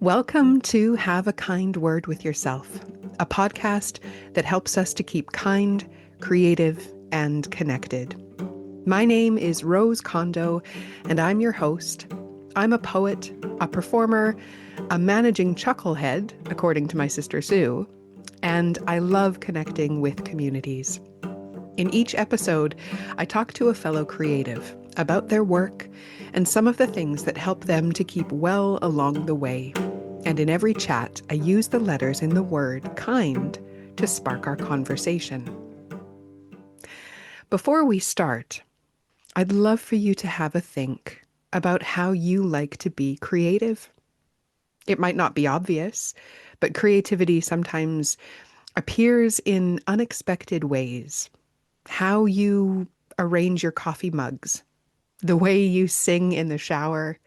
Welcome to Have a Kind Word with Yourself, a podcast that helps us to keep kind, creative, and connected. My name is Rose Kondo, and I'm your host. I'm a poet, a performer, a managing chucklehead, according to my sister Sue, and I love connecting with communities. In each episode, I talk to a fellow creative about their work and some of the things that help them to keep well along the way. And in every chat, I use the letters in the word kind to spark our conversation. Before we start, I'd love for you to have a think about how you like to be creative. It might not be obvious, but creativity sometimes appears in unexpected ways. How you arrange your coffee mugs, the way you sing in the shower,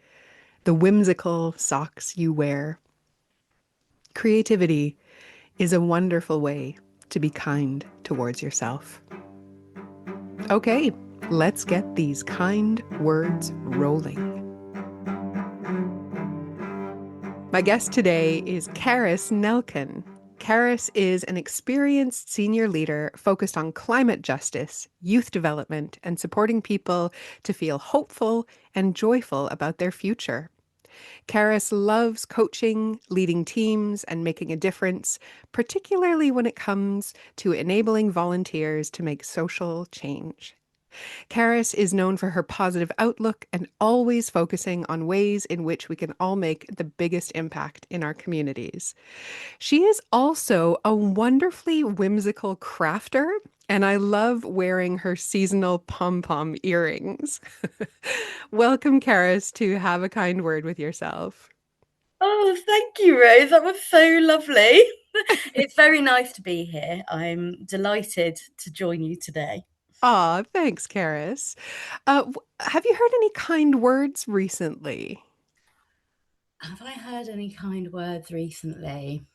the whimsical socks you wear. Creativity is a wonderful way to be kind towards yourself. Okay, let's get these kind words rolling. My guest today is Carys Nelkon. Carys is an experienced senior leader focused on climate justice, youth development, and supporting people to feel hopeful and joyful about their future. Carys loves coaching, leading teams, and making a difference, particularly when it comes to enabling volunteers to make social change. Carys is known for her positive outlook and always focusing on ways in which we can all make the biggest impact in our communities. She is also a wonderfully whimsical crafter, and I love wearing her seasonal pom-pom earrings. Welcome, Carys, to Have a Kind Word with Yourself. Oh, thank you, Rose. That was so lovely. It's very nice to be here. I'm delighted to join you today. Aw, thanks, Carys. Have you heard any kind words recently? Have I heard any kind words recently?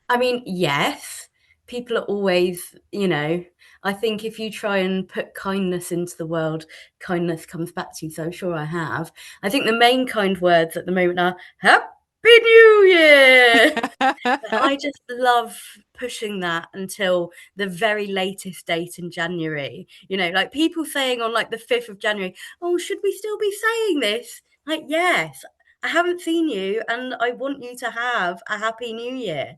I mean, yes, people are always, I think if you try and put kindness into the world, kindness comes back to you. So I'm sure I have. I think the main kind words at the moment are Happy New Year. I just love pushing that until the very latest date in January. Like people saying on like the 5th of January, oh, should we still be saying this? Like, yes, I haven't seen you and I want you to have a happy new year.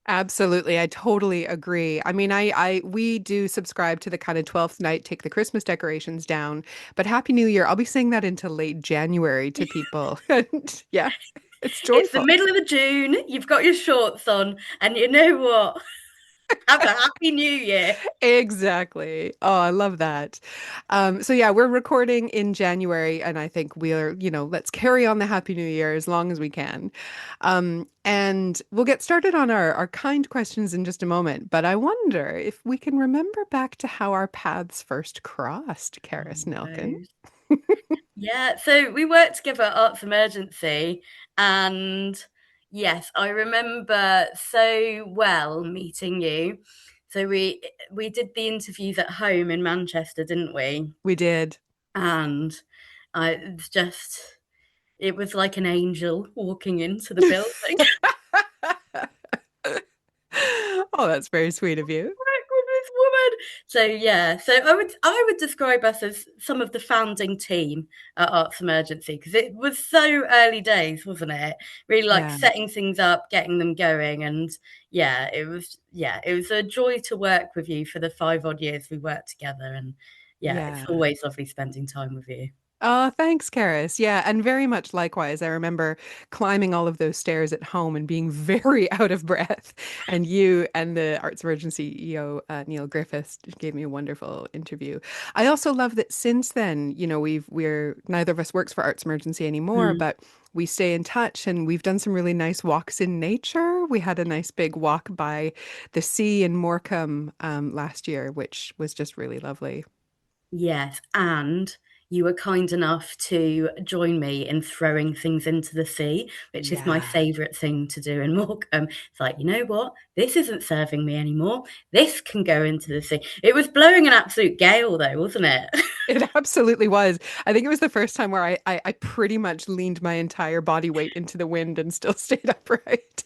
Absolutely. I totally agree. I mean, we do subscribe to the kind of 12th night, take the Christmas decorations down, but Happy New Year, I'll be saying that into late January to people. And yeah, it's It's the joyful. middle of June, you've got your shorts on, and you know what? Have a happy new year. Exactly. Oh, I love that. So yeah, we're recording in January, and I think let's carry on the Happy New Year as long as we can. And we'll get started on our kind questions in just a moment. But I wonder if we can remember back to how our paths first crossed, Carys Nelkon. Rose. Yeah, so we worked together at Arts Emergency, and yes, I remember so well meeting you. So we did the interviews at home in Manchester, didn't we? We did. And it was like an angel walking into the building. Oh, that's very sweet of you. With this woman. So yeah, so I would describe us as some of the founding team at Arts Emergency because it was so early days, wasn't it? Really like Yeah. setting things up, getting them going, and it was a joy to work with you for the 5 odd years we worked together, and yeah, it's Yeah. always lovely spending time with you. Oh, thanks, Carys. Yeah, and very much likewise. I remember climbing all of those stairs at home and being very out of breath. And you and the Arts Emergency CEO, Neil Griffiths, gave me a wonderful interview. I also love that since then, we're neither of us works for Arts Emergency anymore, Mm. but we stay in touch and we've done some really nice walks in nature. We had a nice big walk by the sea in Morecambe last year, which was just really lovely. Yes, and you were kind enough to join me in throwing things into the sea, which is my Yeah. favourite thing to do in Morecambe. It's like, you know what? This isn't serving me anymore. This can go into the sea. It was blowing an absolute gale, though, wasn't it? It absolutely was. I think it was the first time where I pretty much leaned my entire body weight into the wind and still stayed upright.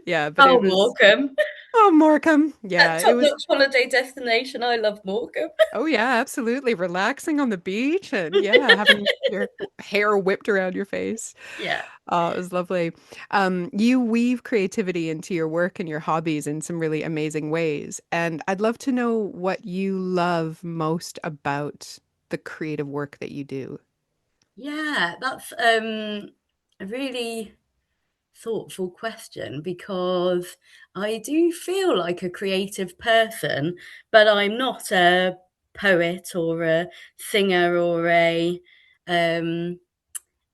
Yeah, but Oh, it was, Morecambe. oh, Morecambe. That Yeah, it was, top-notch holiday destination. I love Morecambe. oh, yeah, absolutely. Relaxing on the beach and yeah, having your hair whipped around your face. Yeah. Oh, it was lovely. You weave creativity into your work and your hobbies in some really amazing ways. And I'd love to know what you love most about the creative work that you do. Yeah, that's a really thoughtful question because I do feel like a creative person, but I'm not a poet or a singer or a um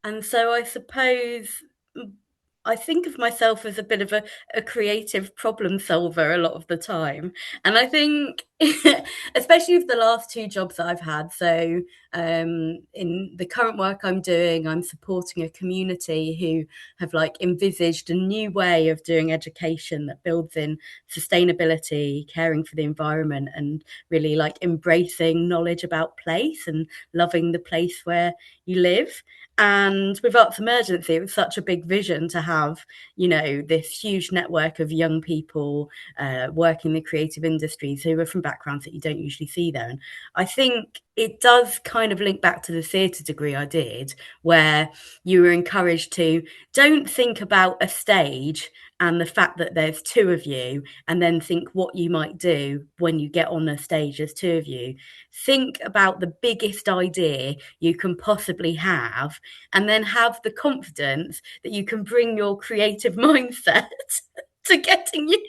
and so I suppose I think of myself as a bit of a creative problem solver a lot of the time. And I think, especially with the last two jobs that I've had, so in the current work I'm doing, I'm supporting a community who have like envisaged a new way of doing education that builds in sustainability, caring for the environment, and really like embracing knowledge about place and loving the place where you live. And with Arts Emergency, it was such a big vision to have, you know, this huge network of young people working in the creative industries who are from backgrounds that you don't usually see there. And I think it does kind of link back to the theatre degree I did, where you were encouraged to don't think about a stage and the fact that there's two of you, and then think what you might do when you get on a stage as two of you. Think about the biggest idea you can possibly have, and then have the confidence that you can bring your creative mindset to getting you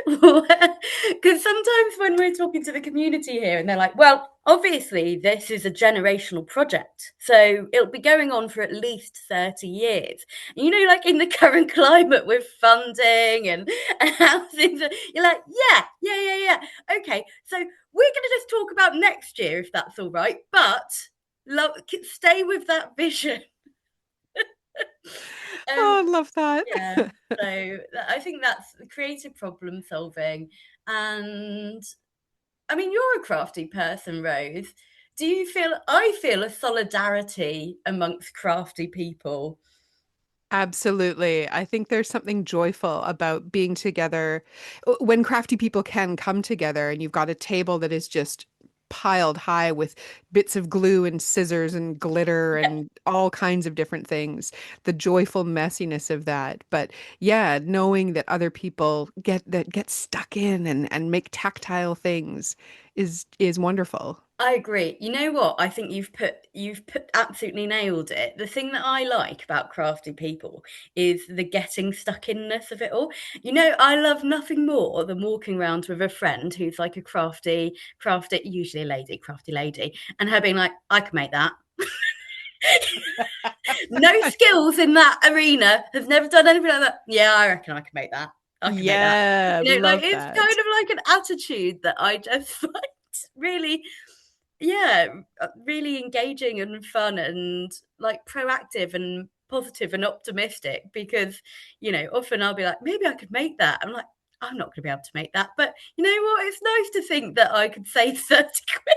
because sometimes when we're talking to the community here and they're like, well, obviously this is a generational project, so it'll be going on for at least 30 years. You know, like in the current climate with funding and how things are, you're like, yeah, okay, so we're going to just talk about next year if that's all right, but love, stay with that vision. Oh, um, I love that. yeah, so I think that's creative problem solving. And I mean, you're a crafty person, Rose. Do you feel, I feel a solidarity amongst crafty people? Absolutely. I think there's something joyful about being together when crafty people can come together and you've got a table that is just piled high with bits of glue and scissors and glitter Yeah, and all kinds of different things. The joyful messiness of that. But yeah, knowing that other people get stuck in and make tactile things is wonderful. I agree. You know what? I think you've put absolutely nailed it. The thing that I like about crafty people is the getting stuck inness of it all. You know, I love nothing more than walking around with a friend who's like a crafty, usually a lady, crafty lady, and her being like, I can make that. No skills in that arena, has never done anything like that. Yeah, I reckon I can make that. I can make that. Yeah, You know, like love it's kind that. of like an attitude that I just find really, yeah, really engaging and fun and like proactive and positive and optimistic because, you know, often I'll be like, maybe I could make that. I'm like, I'm not going to be able to make that. But you know what? It's nice to think that I could save 30 quid.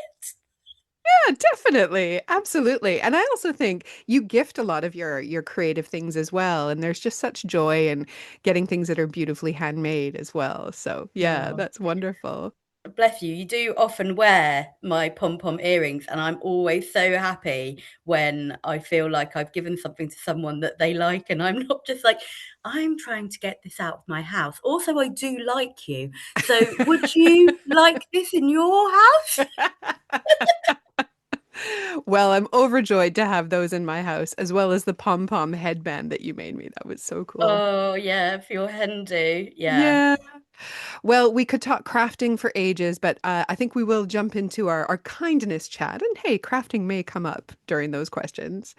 Yeah, definitely. Absolutely. And I also think you gift a lot of your creative things as well. And there's just such joy in getting things that are beautifully handmade as well. So yeah, Oh, that's wonderful. bless you. You do often wear my pom pom earrings, and I'm always so happy when I feel like I've given something to someone that they like, and I'm not just like, I'm trying to get this out of my house. Also, I do like you. So, would you like this in your house? Well, I'm overjoyed to have those in my house, as well as the pom-pom headband that you made me. That was so cool. Oh, yeah, for your hen do. Yeah. Yeah. Well, we could talk crafting for ages, but I think we will jump into our kindness chat. And hey, crafting may come up during those questions.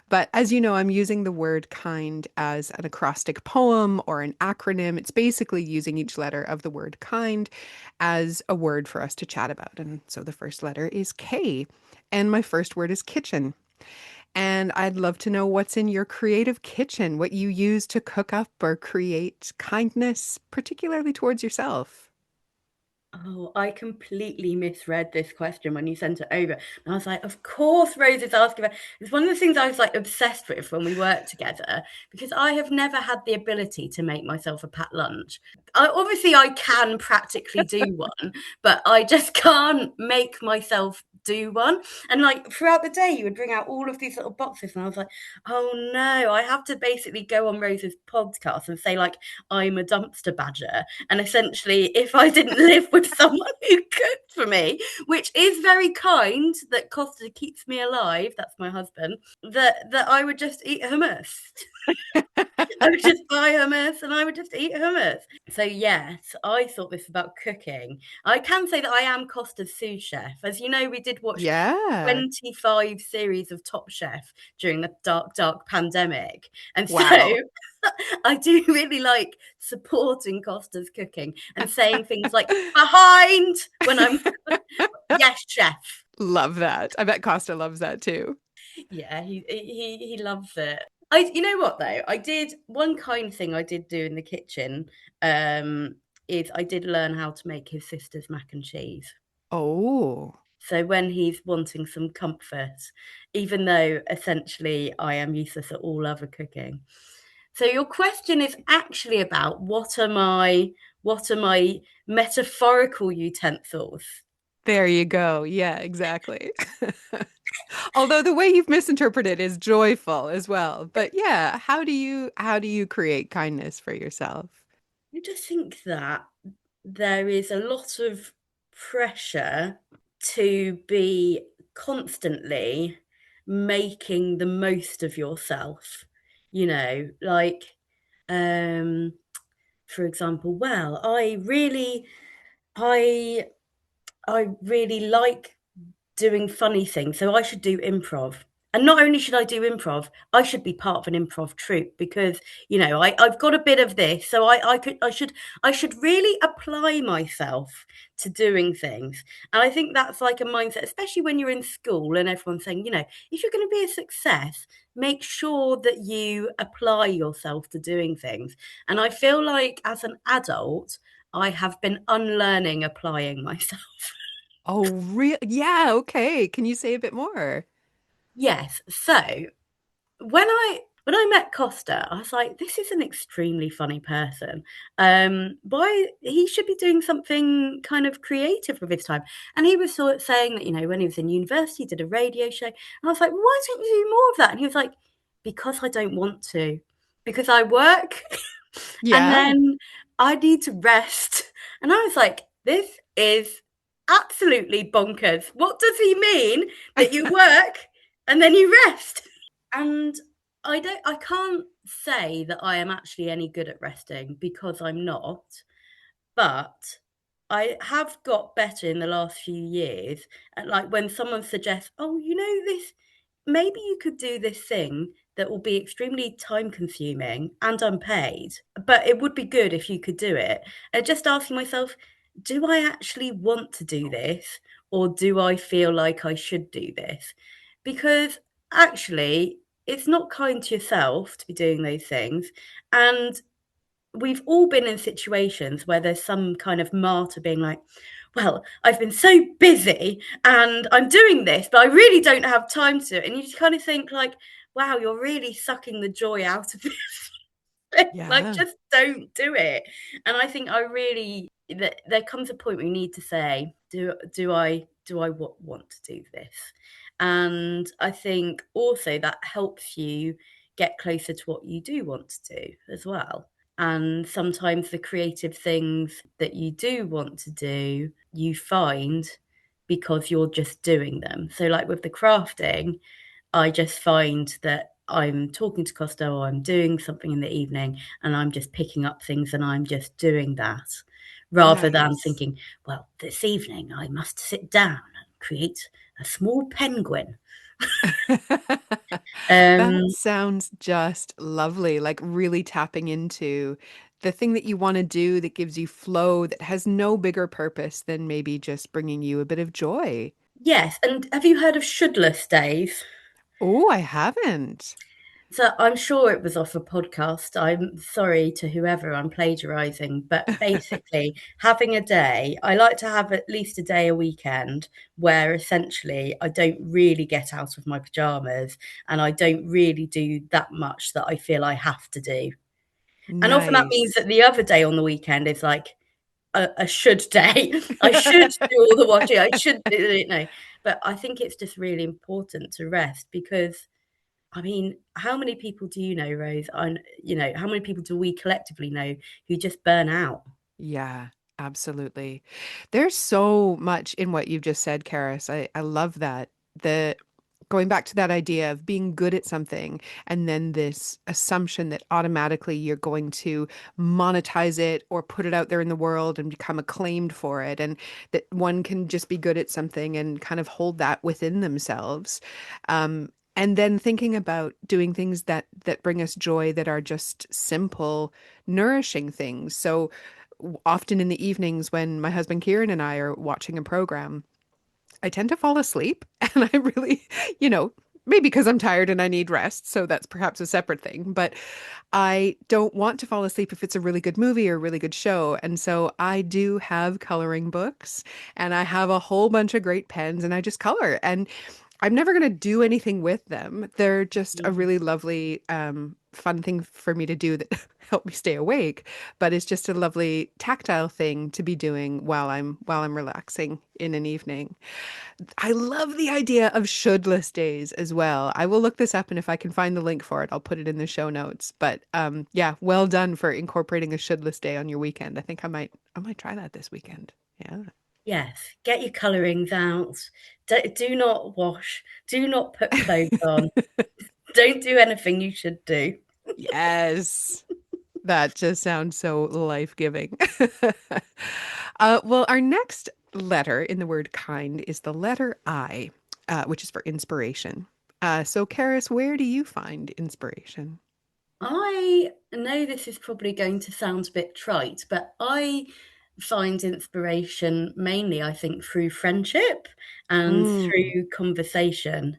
But as you know, I'm using the word kind as an acrostic poem or an acronym. It's basically using each letter of the word kind as a word for us to chat about. And so the first letter is K. And my first word is kitchen. And I'd love to know what's in your creative kitchen, what you use to cook up or create kindness, particularly towards yourself. Oh, I completely misread this question when you sent it over. And I was like, of course Rose is asking about it's one of the things I was like obsessed with when we worked together because I have never had the ability to make myself a pat lunch. Obviously I can practically do one, but I just can't make myself do one. And like throughout the day you would bring out all of these little boxes and I was like, oh no, I have to basically go on Rose's podcast and say like I'm a dumpster badger and essentially, if I didn't live with someone who cooked for me, which is very kind, that Costa keeps me alive, that's my husband, that I would just eat hummus. I would just buy hummus and I would just eat hummus. So yes, I thought this about cooking. I can say that I am Costa's sous chef. As you know, we did watch Yeah. 25 series of Top Chef during the dark pandemic. And so Wow. I do really like supporting Costa's cooking and saying things like behind when I'm yes, chef. Love that. I bet Costa loves that too. Yeah, he loves it. I you know what though? I did one kind thing I did do in the kitchen is I did learn how to make his sister's mac and cheese. Oh, So when he's wanting some comfort, even though essentially I am useless at all other cooking. So your question is actually about what are my metaphorical utensils? there you go. Yeah, exactly. Although the way you've misinterpreted is joyful as well. But yeah, how do you create kindness for yourself? I just think that there is a lot of pressure to be constantly making the most of yourself. You know, like um for example, well, I I really like doing funny things, so I should do improv. And not only should I do improv, I should be part of an improv troupe because I've got a bit of this, so I should really apply myself to doing things. And I think that's like a mindset, especially when you're in school and everyone's saying, if you're going to be a success, make sure that you apply yourself to doing things. And I feel like as an adult, I have been unlearning applying myself. Oh, real? Yeah, okay. Can you say a bit more? Yes. So when I met Costa, I was like, this is an extremely funny person. Why he should be doing something kind of creative with his time. And he was sort of saying that, when he was in university, he did a radio show. And I was like, why don't you do more of that? And he was like, because I don't want to, because I work and Yeah. then I need to rest. And I was like, this is absolutely bonkers. What does he mean that you work and then you rest? And I can't say that I am actually any good at resting because I'm not, but I have got better in the last few years at like when someone suggests, "Oh, this maybe you could do this thing that will be extremely time consuming and unpaid, but it would be good if you could do it." And just asking myself, do I actually want to do this or do I feel like I should do this? Because actually, it's not kind to yourself to be doing those things. And we've all been in situations where there's some kind of martyr being like, well, I've been so busy and I'm doing this, but I really don't have time to do it. And you just kind of think like, wow, you're really sucking the joy out of this. Like, Yeah. just don't do it. And I think I really that there comes a point where you need to say, do I want to do this? And I think also that helps you get closer to what you do want to do as well. And sometimes the creative things that you do want to do, you find because you're just doing them. So, like with the crafting, I just find that I'm talking to Costa or I'm doing something in the evening and I'm just picking up things and I'm just doing that rather than Nice. thinking, well, this evening I must sit down and create a small penguin. That Um, sounds just lovely, like really tapping into the thing that you want to do that gives you flow, that has no bigger purpose than maybe just bringing you a bit of joy. Yes, and have you heard of shouldless days? Oh, I haven't. So I'm sure it was off a podcast. I'm sorry to whoever I'm plagiarizing, but basically, having a day, I like to have at least a day a weekend where essentially I don't really get out of my pajamas and I don't really do that much that I feel I have to do. And often that means Nice. that the other day on the weekend is like a should day. I should do all the washing. I should do it. No, but I think it's just really important to rest because I mean, how many people do you know, Rose? How many people do we collectively know who just burn out? Yeah, absolutely. There's so much in what you've just said, Karis. I love that. The going back to that idea of being good at something and then this assumption that automatically you're going to monetize it or put it out there in the world and become acclaimed for it, and that one can just be good at something and kind of hold that within themselves. And then thinking about doing things that bring us joy that are just simple, nourishing things. So often in the evenings when my husband Kieran and I are watching a program, I tend to fall asleep and I really, maybe because I'm tired and I need rest. So that's perhaps a separate thing. But I don't want to fall asleep if it's a really good movie or a really good show. And so I do have coloring books and I have a whole bunch of great pens and I just color. And I'm never going to do anything with them. They're just a Mm. really lovely, fun thing for me to do that help me stay awake. But it's just a lovely tactile thing to be doing while I'm relaxing in an evening. I love the idea of shouldless days as well. I will look this up, and if I can find the link for it, I'll put it in the show notes. But yeah, well done for incorporating a shouldless day on your weekend. I think I might try that this weekend. Yeah. Yes, get your colorings out. Do not wash. Do not put clothes on. Don't do anything you should do. Yes. That just sounds so life-giving. Well, our next letter in the word kind is the letter I, which is for inspiration. So, Karis, where do you find inspiration? I know this is probably going to sound a bit trite, but I find inspiration mainly, I think, through friendship and Mm. through conversation.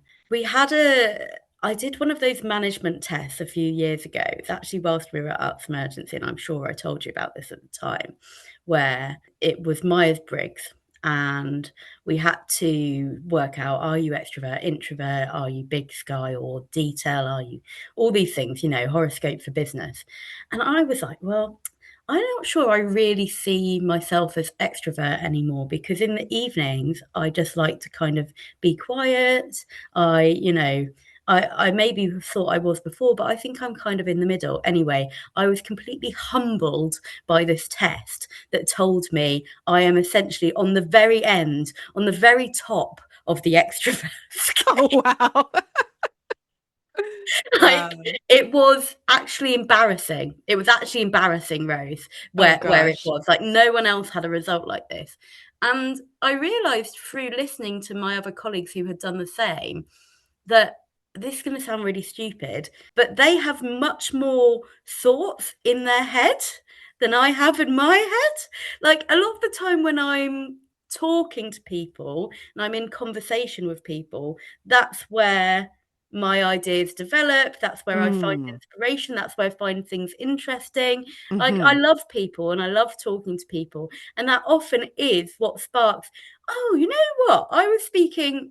I did one of those management tests a few years ago. It's actually whilst we were at Arts Emergency, and I'm sure I told you about this at the time, where it was Myers-Briggs. And we had to work out, are you extrovert, introvert, are you big sky or detail, are you all these things, horoscope for business. And I was like, well, I'm not sure I really see myself as extrovert anymore because in the evenings, I just like to kind of be quiet. I, you know, I maybe thought I was before, but I think I'm kind of in the middle. Anyway, I was completely humbled by this test that told me I am essentially on the very end, on the very top of the extrovert Oh, scale. wow. Like Wow. it was actually embarrassing. It was actually embarrassing, Rose, Oh, where it gosh. was. Like no one else had a result like this. And I realized through listening to my other colleagues who had done the same that this is going to sound really stupid, but they have much more thoughts in their head than I have in my head. Like a lot of the time when I'm talking to people and I'm in conversation with people, that's where my ideas develop. That's where I find Mm. inspiration. That's where I find things interesting. Like I Hmm. love people and I love talking to people. And that often is what sparks, oh, you know what? I was speaking,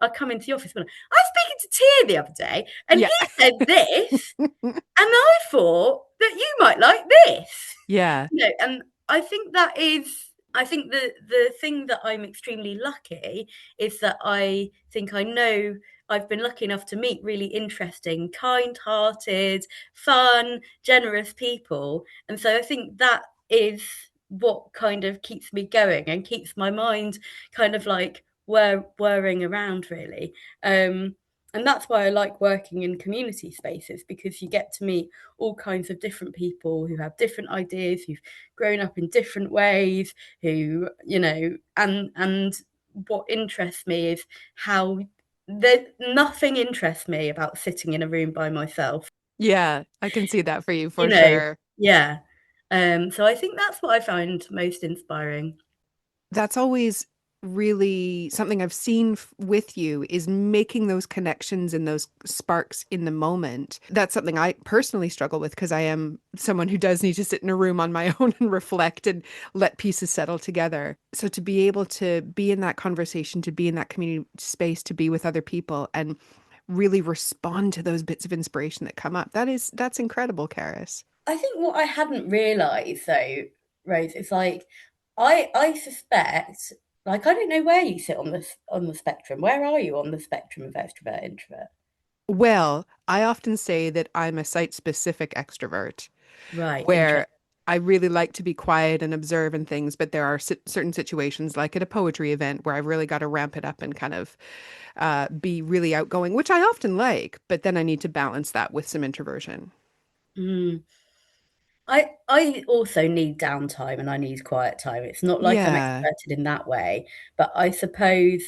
I come into the office when I was speaking to Tia the other day, and Yeah. he said this, and I thought that you might like this. Yeah. And I think the thing that I'm extremely lucky is that I think I know I've been lucky enough to meet really interesting, kind-hearted, fun, generous people. And so I think that is what kind of keeps me going and keeps my mind kind of like whirring around really. And that's why I like working in community spaces because you get to meet all kinds of different people who have different ideas, who've grown up in different ways, who, and what interests me is how nothing interests me about sitting in a room by myself, Yeah. I can see that for you you for know. sure. Yeah. So I think that's what I find most inspiring. That's always really something I've seen with you is making those connections and those sparks in the moment. That's something I personally struggle with because I am someone who does need to sit in a room on my own and reflect and let pieces settle together. So to be able to be in that conversation, to be in that community space, to be with other people and really respond to those bits of inspiration that come up. That's incredible, Karis. I think what I hadn't realised though, Rose, is like I suspect, like, I don't know where you sit on the spectrum. Where are you on the spectrum of extrovert introvert? Well, I often say that I'm a site-specific extrovert, Right, where interesting. I really like to be quiet and observe and things, but there are certain situations, like at a poetry event, where I've really got to ramp it up and kind of be really outgoing, which I often like, but then I need to balance that with some introversion. Mm. I also need downtime and I need quiet time. It's not like I'm Yeah, extroverted in that way, but I suppose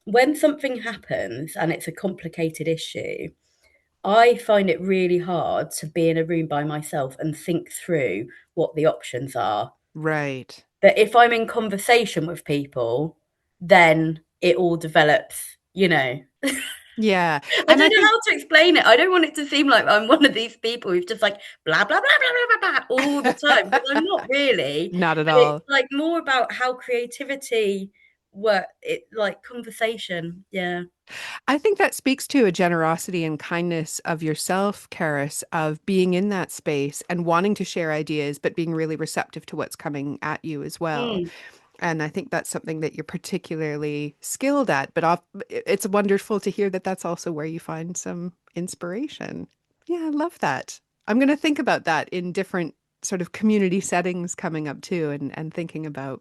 when something happens and it's a complicated issue, I find it really hard to be in a room by myself and think through what the options are. right. But if I'm in conversation with people, then it all develops, you know. Yeah. I And I don't know think how to explain it. I don't want it to seem like I'm one of these people who's just like blah blah blah blah blah blah, blah all the time because I'm not really. not at But it's all. like more about how creativity work. It like conversation. Yeah. I think that speaks to a generosity and kindness of yourself, Karis, of being in that space and wanting to share ideas, but being really receptive to what's coming at you as well. Mm. And I think that's something that you're particularly skilled at, but it's wonderful to hear that that's also where you find some inspiration. Yeah, I love that. I'm going to think about that in different sort of community settings coming up too, and thinking about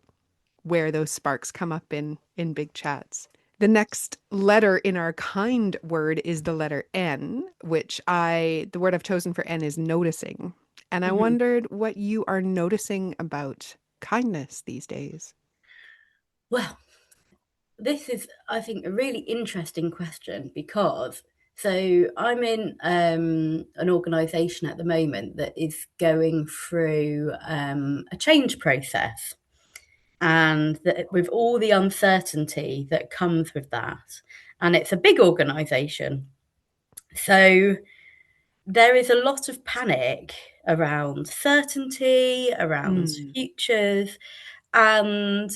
where those sparks come up in big chats. The next letter in our kind word is the letter N, which the word I've chosen for N is noticing. And I Mhm. wondered what you are noticing about kindness these days. Well, this is, I think, a really interesting question because so I'm in an organisation at the moment that is going through a change process, and that with all the uncertainty that comes with that, and it's a big organisation, so there is a lot of panic around certainty, around Mm, futures, and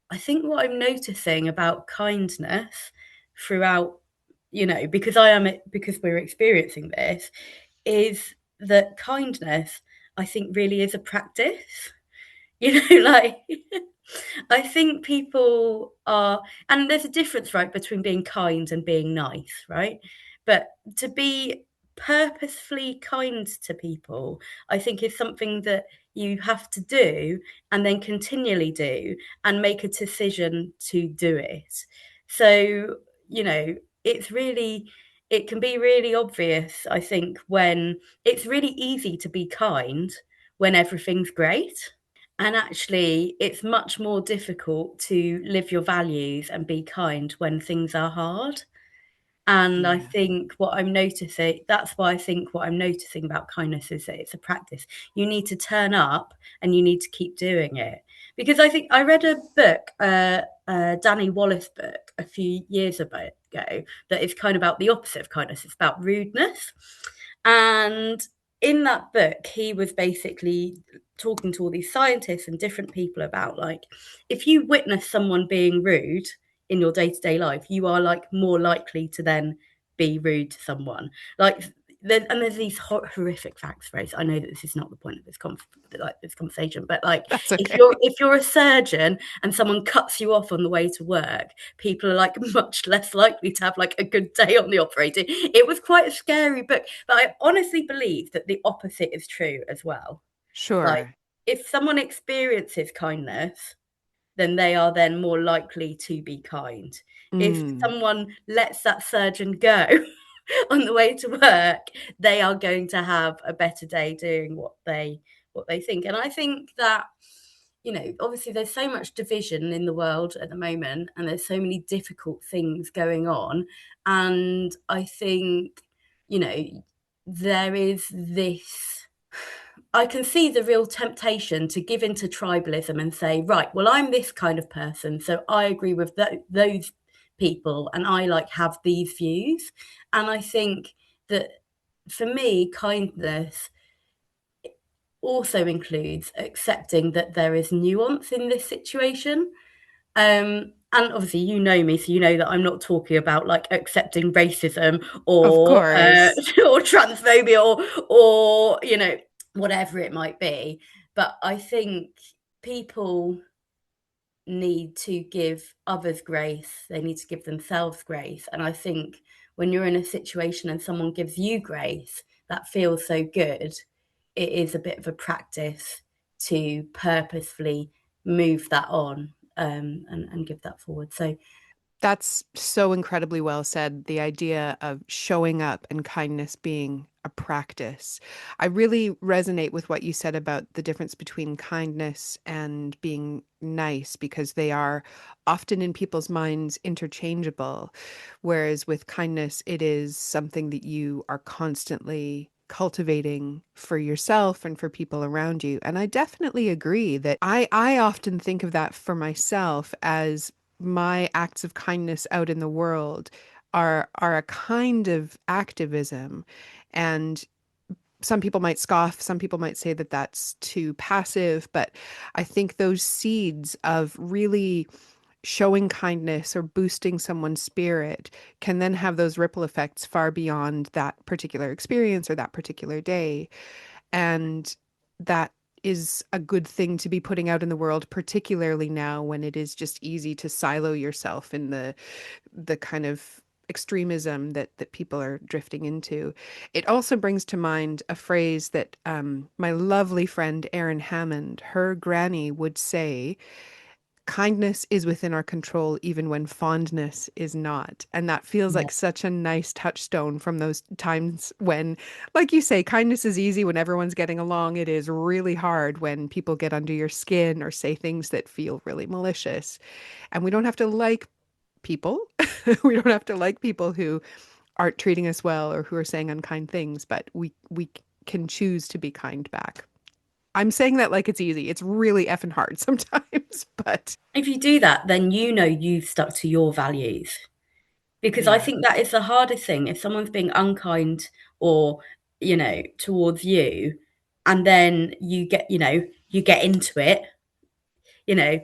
I think what I'm noticing about kindness throughout, because we're experiencing this, is that kindness, I think, really is a practice. Like I think people are, and there's a difference, right, between being kind and being nice, right? But to be purposefully kind to people, I think is something that you have to do and then continually do and make a decision to do it. So, you know, it's really, it can be really obvious, I think, when it's really easy to be kind when everything's great, and actually, it's much more difficult to live your values and be kind when things are hard. And I yeah. think what I'm noticing, that's why I think what I'm noticing about kindness is that it's a practice. You need to turn up and you need to keep doing it. Because I think I read a book, Danny Wallace book, a few years ago that is kind of about the opposite of kindness. It's about rudeness. And in that book, he was basically talking to all these scientists and different people about like, if you witness someone being rude in your day-to-day life, you are like more likely to then be rude to someone. Like there's these horrific facts, Rose. I know that this is not the point of this conversation, but like That's if okay. you're a surgeon and someone cuts you off on the way to work, people are like much less likely to have like a good day on the operating. It was quite a scary book, but I honestly believe that the opposite is true as well. Like Sure. if someone experiences kindness, then they are then more likely to be kind. If Mm, someone lets that surgeon go on the way to work, they are going to have a better day doing what they think. And I think that, obviously there's so much division in the world at the moment and there's so many difficult things going on. And I think, there is this. I can see the real temptation to give into tribalism and say, right, well, I'm this kind of person, so I agree with those people, and I like have these views. And I think that for me, kindness also includes accepting that there is nuance in this situation. And obviously, you know me, so you know that I'm not talking about like accepting racism Of or course. or transphobia or you know whatever it might be. But I think people need to give others grace. They need to give themselves grace. And I think when you're in a situation and someone gives you grace, that feels so good. It is a bit of a practice to purposefully move that on, and give that forward. So That's so incredibly well said. The idea of showing up and kindness being a practice. I really resonate with what you said about the difference between kindness and being nice because they are often in people's minds interchangeable. Whereas with kindness, it is something that you are constantly cultivating for yourself and for people around you. And I definitely agree that I often think of that for myself as my acts of kindness out in the world are a kind of activism. And some people might scoff, some people might say that that's too passive, but I think those seeds of really showing kindness or boosting someone's spirit can then have those ripple effects far beyond that particular experience or that particular day. And that is a good thing to be putting out in the world, particularly now when it is just easy to silo yourself in the kind of extremism that people are drifting into. It also brings to mind a phrase that my lovely friend Erin Hammond, her granny would say, kindness is within our control even when fondness is not. And that feels yeah, like such a nice touchstone from those times when, like you say, kindness is easy when everyone's getting along. It is really hard when people get under your skin or say things that feel really malicious. And we don't have to like people. We don't have to like people who aren't treating us well or who are saying unkind things, but we can choose to be kind back. I'm saying that like it's easy. It's really effing hard sometimes, but if you do that, then you know you've stuck to your values. Because I yeah. think that is the hardest thing. If someone's being unkind or, towards you, and then you get into it, you know,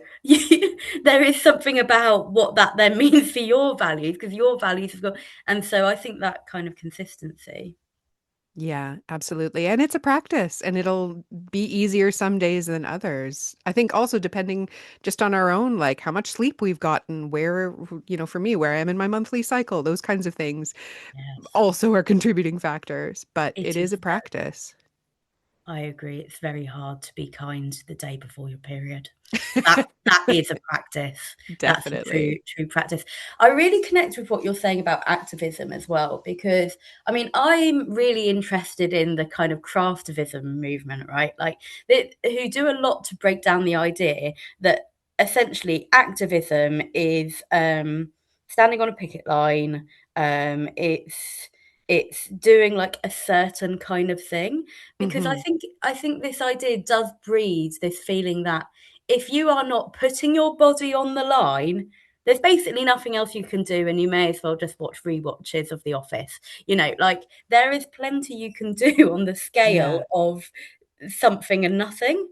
there is something about what that then means for your values, because your values have got, and so I think that kind of consistency. Yeah, absolutely. And it's a practice and it'll be easier some days than others. I think also depending just on our own, like how much sleep we've gotten, where, for me, where I am in my monthly cycle, those kinds of things Yes, also are contributing factors, but it it is is. a practice. I agree. It's very hard to be kind the day before your period. That is a practice. That's a true Definitely. true practice. I really connect with what you're saying about activism as well, because I mean I'm really interested in the kind of craftivism movement, right? Like who do a lot to break down the idea that essentially activism is standing on a picket line. It's doing like a certain kind of thing, because I Hmm. think I think this idea does breed this feeling that if you are not putting your body on the line, there's basically nothing else you can do, and you may as well just watch rewatches of The Office. Like there is plenty you can do on the scale Yeah. of something and nothing.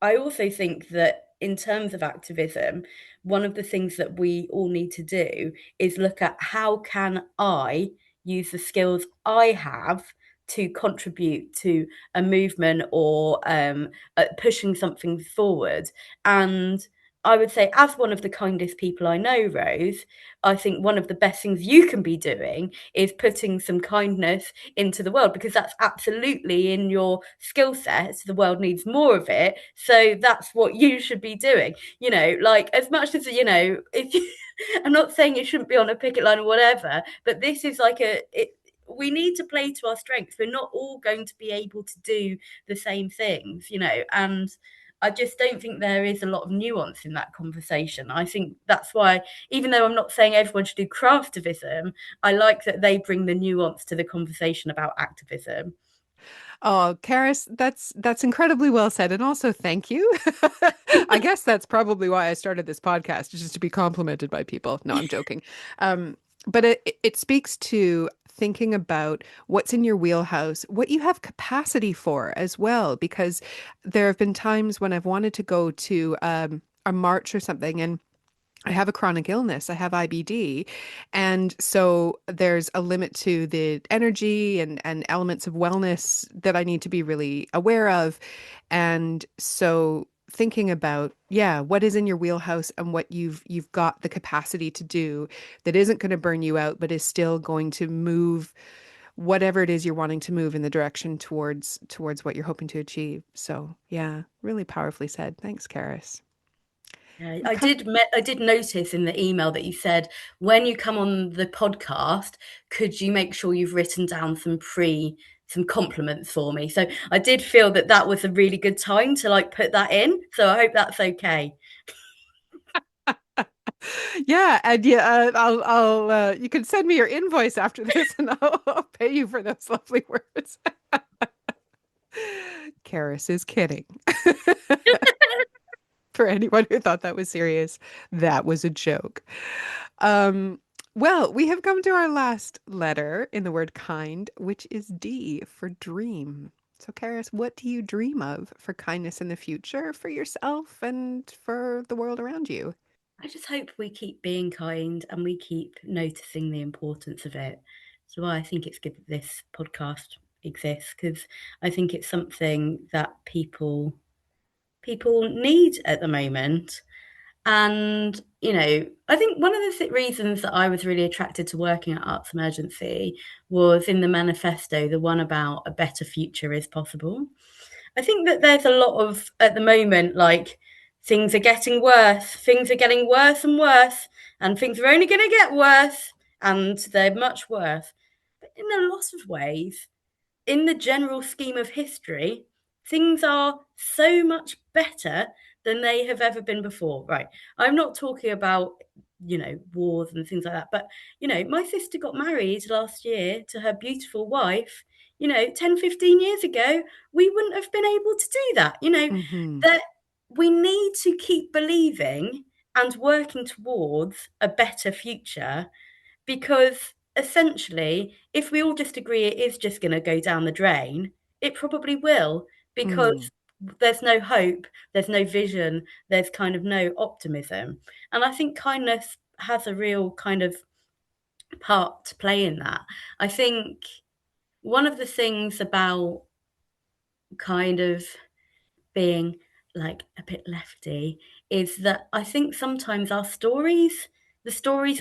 I also think that in terms of activism, one of the things that we all need to do is look at how can I use the skills I have to contribute to a movement or pushing something forward. And I would say, as one of the kindest people I know, Rose, I think one of the best things you can be doing is putting some kindness into the world, because that's absolutely in your skill set. The world needs more of it. So that's what you should be doing. Like as much as, if you, I'm not saying you shouldn't be on a picket line or whatever, but this is like we need to play to our strengths. We're not all going to be able to do the same things, and I just don't think there is a lot of nuance in that conversation. I think that's why, even though I'm not saying everyone should do craftivism, I like that they bring the nuance to the conversation about activism. Oh, Karis, that's incredibly well said, and also thank you. I guess that's probably why I started this podcast, just to be complimented by people. No, I'm joking. But it speaks to thinking about what's in your wheelhouse, what you have capacity for as well, because there have been times when I've wanted to go to a march or something, and I have a chronic illness. I have IBD. And so there's a limit to the energy and elements of wellness that I need to be really aware of. And so thinking about, yeah, what is in your wheelhouse and what you've got the capacity to do that isn't going to burn you out, but is still going to move whatever it is you're wanting to move in the direction towards what you're hoping to achieve. So yeah, really powerfully said. Thanks, Karis. Yeah, We've come I did notice in the email that you said when you come on the podcast, could you make sure you've written down some compliments for me? So I did feel that that was a really good time to like put that in. So I hope that's okay. Yeah, and yeah, you can send me your invoice after this, and I'll pay you for those lovely words. Karis is kidding. For anyone who thought that was serious, that was a joke. Um, well, we have come to our last letter in the word kind, which is D for dream. So, Karis, what do you dream of for kindness in the future, for yourself and for the world around you? I just hope we keep being kind and we keep noticing the importance of it. So why I think it's good that this podcast exists because I think it's something that people need at the moment. And, you know, I think one of the reasons that I was really attracted to working at Arts Emergency was in the manifesto, the one about a better future is possible. I think that there's a lot of, at the moment, like things are getting worse and worse, and things are only going to get worse, and they're much worse. But in a lot of ways, in the general scheme of history, things are so much better than they have ever been before. Right. I'm not talking about, you know, wars and things like that. But, you know, my sister got married last year to her beautiful wife. You know, 10, 15 years ago, we wouldn't have been able to do that. You know, Hmm. that we need to keep believing and working towards a better future because essentially, if we all just agree it is just going to go down the drain, it probably will Mm. because there's no hope, there's no vision, there's kind of no optimism. And I think kindness has a real kind of part to play in that. I think one of the things about kind of being like a bit lefty is that I think sometimes the stories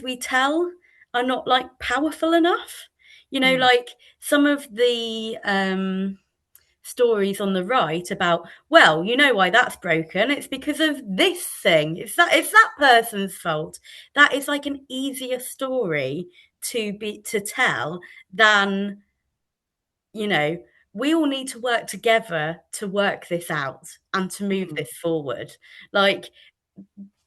we tell, are not like powerful enough. You know, Mm. like some of the stories on the right about, well, you know why that's broken? It's because of this thing. It's that person's fault. That is like an easier story to tell than, you know, we all need to work together to work this out and to move Mm. this forward. Like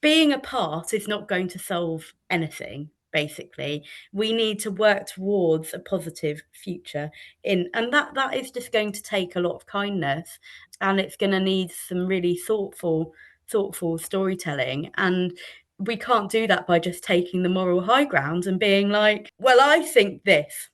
being apart is not going to solve anything. Basically, we need to work towards a positive future in, and that is just going to take a lot of kindness, and it's going to need some really thoughtful storytelling. And we can't do that by just taking the moral high ground and being like, well, I think this,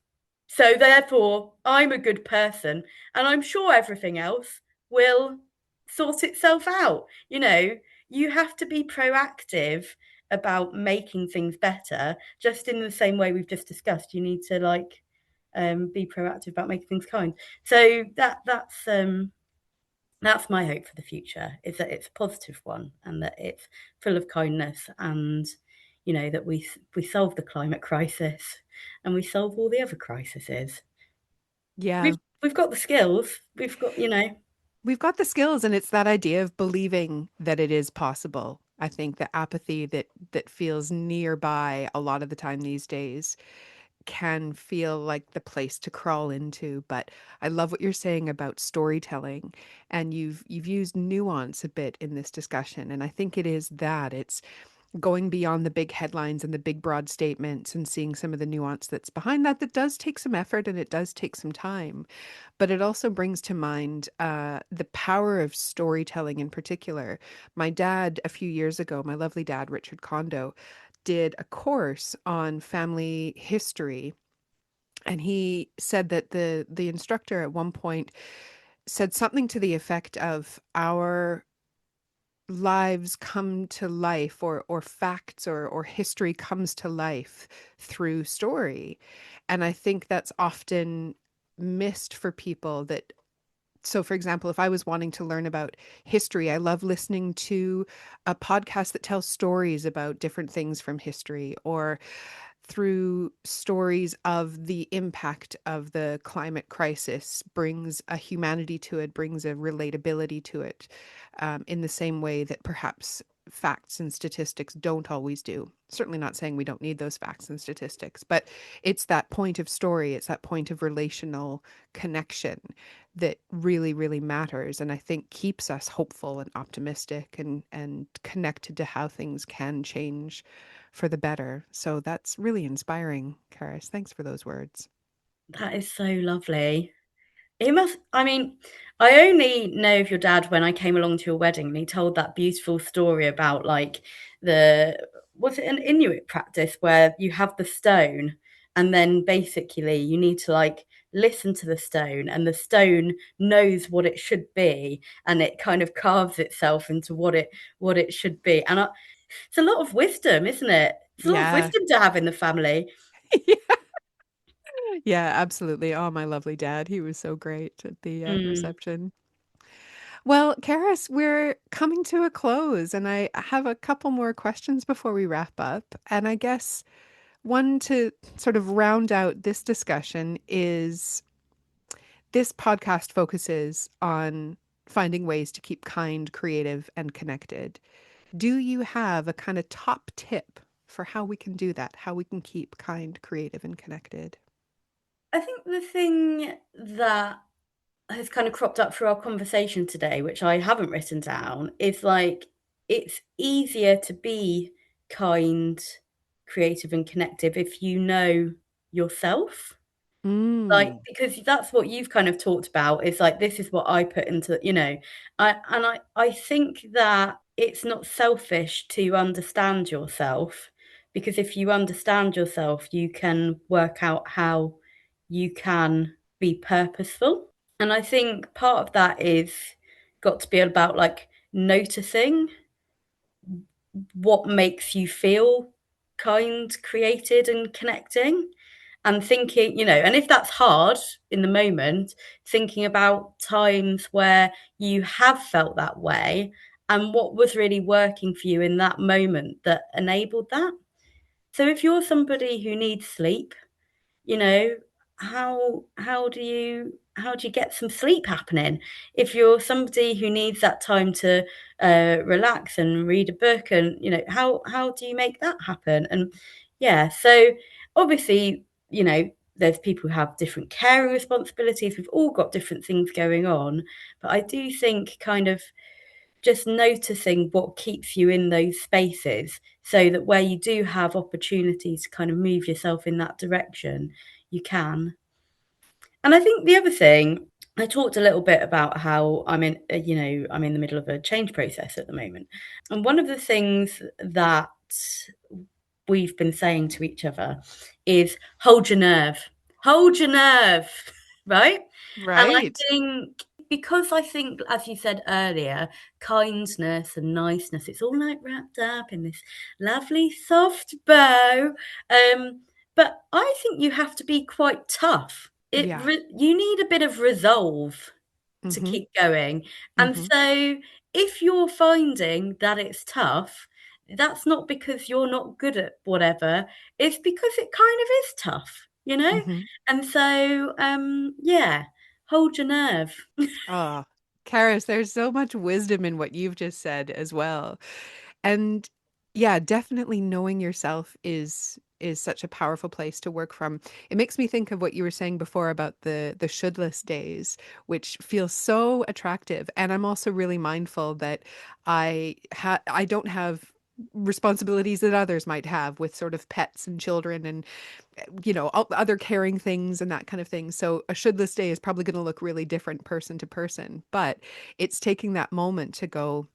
so therefore, I'm a good person, and I'm sure everything else will sort itself out. You know, you have to be proactive about making things better, just in the same way we've just discussed. You need to like be proactive about making things kind. So that's my hope for the future, is that it's a positive one and that it's full of kindness, and you know that we solve the climate crisis and we solve all the other crises. Yeah. We've got the skills. We've got, you know. We've got the skills, and it's that idea of believing that it is possible. I think the apathy that feels nearby a lot of the time these days can feel like the place to crawl into. But I love what you're saying about storytelling, and you've used nuance a bit in this discussion, and I think it is that going beyond the big headlines and the big broad statements and seeing some of the nuance that's behind that, that does take some effort and it does take some time. But it also brings to mind the power of storytelling in particular. My dad, a few years ago, my lovely dad, Richard Kondo, did a course on family history. And he said that the instructor at one point said something to the effect of our lives come to life, or facts, or history comes to life through story. And I think that's often missed for people. That So for example, if I was wanting to learn about history, I love listening to a podcast that tells stories about different things from history, or through stories of the impact of the climate crisis, brings a humanity to it, brings a relatability to it, in the same way that perhaps facts and statistics don't always do. Certainly not saying we don't need those facts and statistics, but it's that point of story, it's that point of relational connection that really, really matters. And I think keeps us hopeful and optimistic, and connected to how things can change for the better. So that's really inspiring, Carys. Thanks for those words. That is so lovely. It must, I mean, I only know of your dad when I came along to your wedding and he told that beautiful story about like the, was it an Inuit practice where you have the stone and then basically you need to like listen to the stone and the stone knows what it should be and it kind of carves itself into what it should be. And it's a lot of wisdom, isn't it? It's a lot of Yeah. wisdom to have in the family. Yeah, absolutely. Oh, my lovely dad. He was so great at the Mm. reception. Well, Karis, we're coming to a close, and I have a couple more questions before we wrap up. And I guess one to sort of round out this discussion is, this podcast focuses on finding ways to keep kind, creative, and connected. Do you have a kind of top tip for how we can do that, how we can keep kind, creative, and connected? I think the thing that has kind of cropped up through our conversation today, which I haven't written down, is like it's easier to be kind, creative, and connective if you know yourself. Like, Mm. because that's what you've kind of talked about is like, this is what I put into, I think that it's not selfish to understand yourself because if you understand yourself, you can work out how you can be purposeful. And I think part of that is got to be about like noticing what makes you feel kind, created, and connecting, and thinking, and if that's hard in the moment, thinking about times where you have felt that way and what was really working for you in that moment that enabled that. So if you're somebody who needs sleep, you know how do you get some sleep happening? If you're somebody who needs that time to relax and read a book, and how do you make that happen? And yeah, so obviously, there's people who have different caring responsibilities. We've all got different things going on, but I do think kind of just noticing what keeps you in those spaces so that where you do have opportunities to kind of move yourself in that direction, you can. And I think the other thing, I talked a little bit about how I'm in the middle of a change process at the moment. And one of the things that we've been saying to each other is hold your nerve, right? And I Right. think because I think, as you said earlier, kindness and niceness, it's all like wrapped up in this lovely soft bow. But I think you have to be quite tough. Yeah. You need a bit of resolve to Mm-hmm. keep going. And Mm-hmm. so if you're finding that it's tough, that's not because you're not good at whatever, it's because it kind of is tough, you know? Mm-hmm. And so, yeah, hold your nerve. Oh, Karis, there's so much wisdom in what you've just said as well. And yeah, definitely knowing yourself is such a powerful place to work from. It makes me think of what you were saying before about the shouldless days, which feels so attractive. And I'm also really mindful that I don't have responsibilities that others might have with sort of pets and children and other caring things and that kind of thing. So a shouldless day is probably going to look really different person to person, but it's taking that moment to go,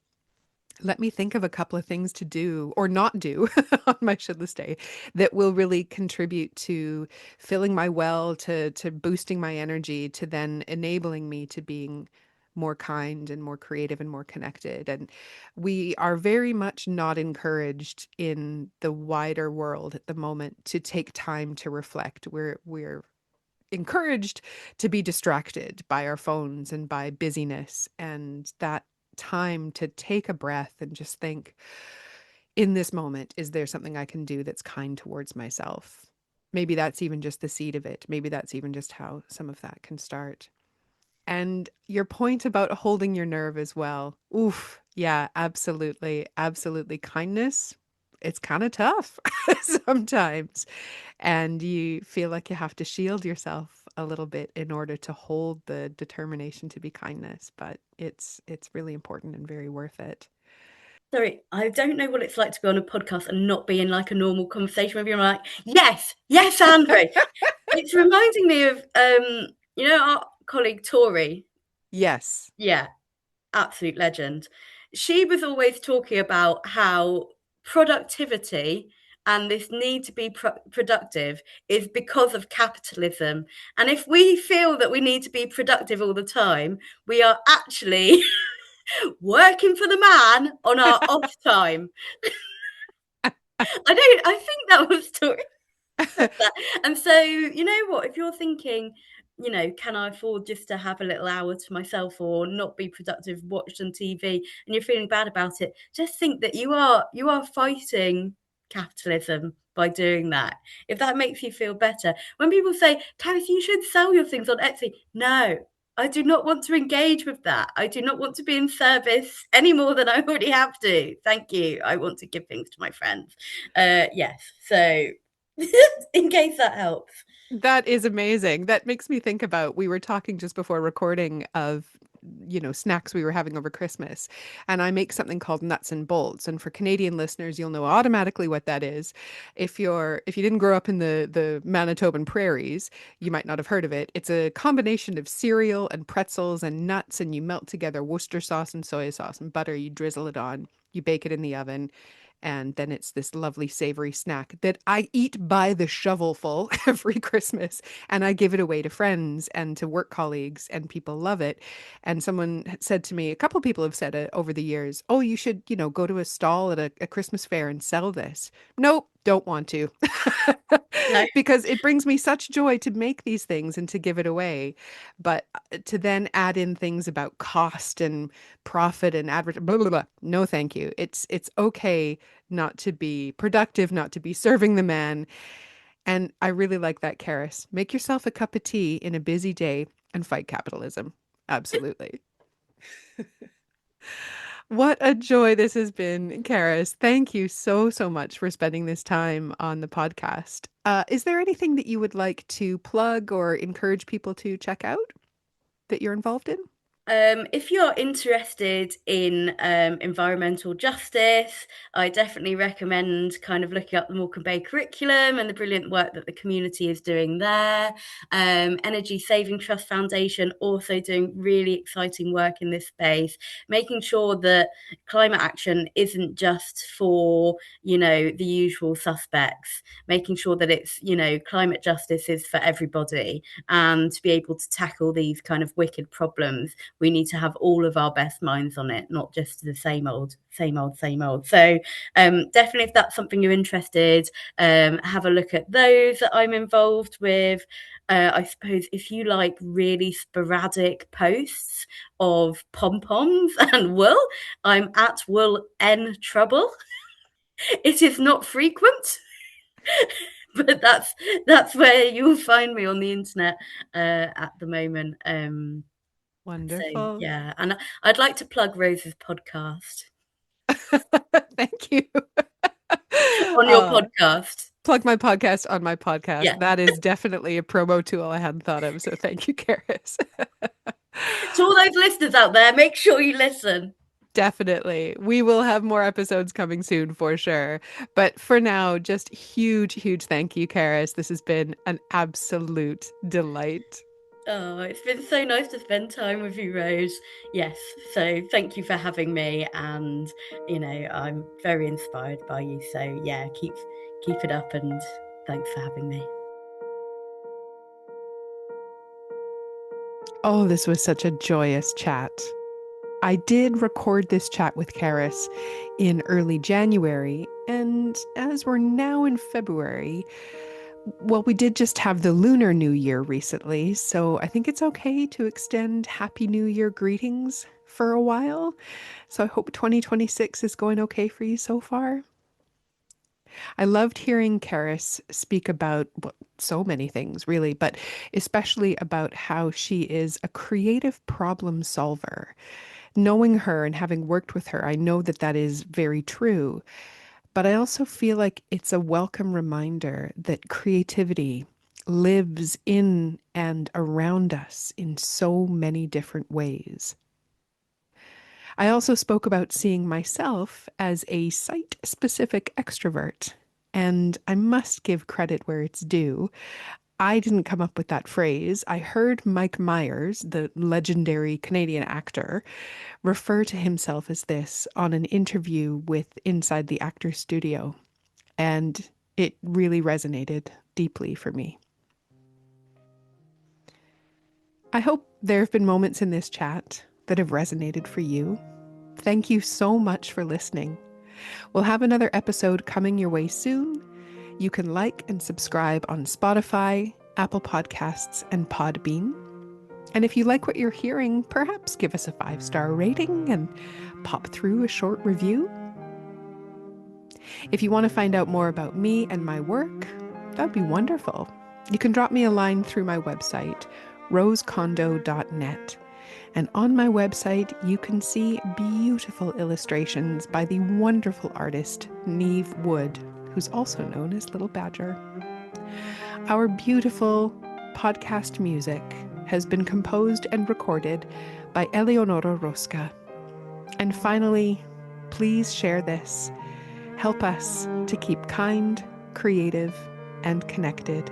let me think of a couple of things to do or not do on my shouldless day that will really contribute to filling my well, to boosting my energy, to then enabling me to being more kind and more creative and more connected. And we are very much not encouraged in the wider world at the moment to take time to reflect. We're encouraged to be distracted by our phones and by busyness, and that time to take a breath and just think, in this moment, is there something I can do that's kind towards myself? Maybe that's even just the seed of it. Maybe that's even just how some of that can start. And your point about holding your nerve as well. Oof. Yeah, absolutely. Absolutely. Kindness, it's kind of tough sometimes. And you feel like you have to shield yourself a little bit in order to hold the determination to be kindness, but it's really important and very worth it. Sorry, I don't know what it's like to be on a podcast and not be in like a normal conversation with you. I'm like, yes, yes, Andre. It's reminding me of our colleague Tori. Yes. Yeah, absolute legend. She was always talking about how productivity and this need to be productive is because of capitalism. And if we feel that we need to be productive all the time, we are actually working for the man on our off time. I think that was Tori. That. And so, you know what, if you're thinking, can I afford just to have a little hour to myself or not be productive, watch some TV, and you're feeling bad about it, just think that you are fighting capitalism by doing that. If that makes you feel better. When people say, Carys, you should sell your things on Etsy. No, I do not want to engage with that. I do not want to be in service any more than I already have to. Thank you. I want to give things to my friends. Yes. So in case that helps. That is amazing. That makes me think about, we were talking just before recording of, snacks we were having over Christmas. And I make something called nuts and bolts. And for Canadian listeners, you'll know automatically what that is. If you didn't grow up in the Manitoban prairies, you might not have heard of it. It's a combination of cereal and pretzels and nuts, and you melt together Worcester sauce and soy sauce and butter. You drizzle it on, you bake it in the oven, and then it's this lovely savory snack that I eat by the shovelful every Christmas. And I give it away to friends and to work colleagues, and people love it. And someone said to me, a couple of people have said it over the years, oh, you should, go to a stall at a Christmas fair and sell this. Nope, don't want to. No. Because it brings me such joy to make these things and to give it away. But to then add in things about cost and profit and advert, blah, blah, blah. No, thank you. It's okay not to be productive, not to be serving the man. And I really like that, Carys. Make yourself a cup of tea in a busy day and fight capitalism. Absolutely. What a joy this has been, Carys. Thank you so, so much for spending this time on the podcast. Is there anything that you would like to plug or encourage people to check out that you're involved in? If you're interested in environmental justice, I definitely recommend kind of looking up the Morecambe Bay curriculum and the brilliant work that the community is doing there. Energy Saving Trust Foundation also doing really exciting work in this space, making sure that climate action isn't just for, the usual suspects, making sure that it's, climate justice is for everybody, and to be able to tackle these kind of wicked problems, we need to have all of our best minds on it, not just the same old, same old, same old. So definitely, if that's something you're interested, have a look at those that I'm involved with. I suppose if you like really sporadic posts of pom-poms and wool, I'm at Wool N Trouble. It is not frequent, but that's where you'll find me on the internet at the moment. So Wonderful. yeah, and I'd like to plug Rose's podcast Thank you. on your Uh, podcast. Plug my podcast on my podcast. Yeah. That is definitely a promo tool I hadn't thought of. So thank you, Carys. To all those listeners out there, make sure you listen. Definitely. We will have more episodes coming soon for sure. But for now, just huge, huge thank you, Karis. This has been an absolute delight. Oh, it's been so nice to spend time with you, Rose. Yes, so thank you for having me, and I'm very inspired by you. So yeah, keep it up, and thanks for having me. Oh, this was such a joyous chat. I did record this chat with Karis in early January, and as we're now in February, well, we did just have the Lunar New Year recently, so I think it's okay to extend Happy New Year greetings for a while. So I hope 2026 is going okay for you so far. I loved hearing Karis speak about well, so many things, really, but especially about how she is a creative problem solver. Knowing her and having worked with her, I know that that is very true. But I also feel like it's a welcome reminder that creativity lives in and around us in so many different ways. I also spoke about seeing myself as a site specific extrovert. And I must give credit where it's due. I didn't come up with that phrase. I heard Mike Myers, the legendary Canadian actor, refer to himself as this on an interview with Inside the Actors Studio. And it really resonated deeply for me. I hope there have been moments in this chat that have resonated for you. Thank you so much for listening. We'll have another episode coming your way soon. You can like and subscribe on Spotify, Apple Podcasts, and Podbean. And if you like what you're hearing, perhaps give us a 5-star rating and pop through a short review. If you want to find out more about me and my work, that'd be wonderful. You can drop me a line through my website, rosecondo.net. And on my website, you can see beautiful illustrations by the wonderful artist Neve Wood, who's also known as Little Badger. Our beautiful podcast music has been composed and recorded by Eleonora Rosca. And finally, please share this. Help us to keep kind, creative, and connected.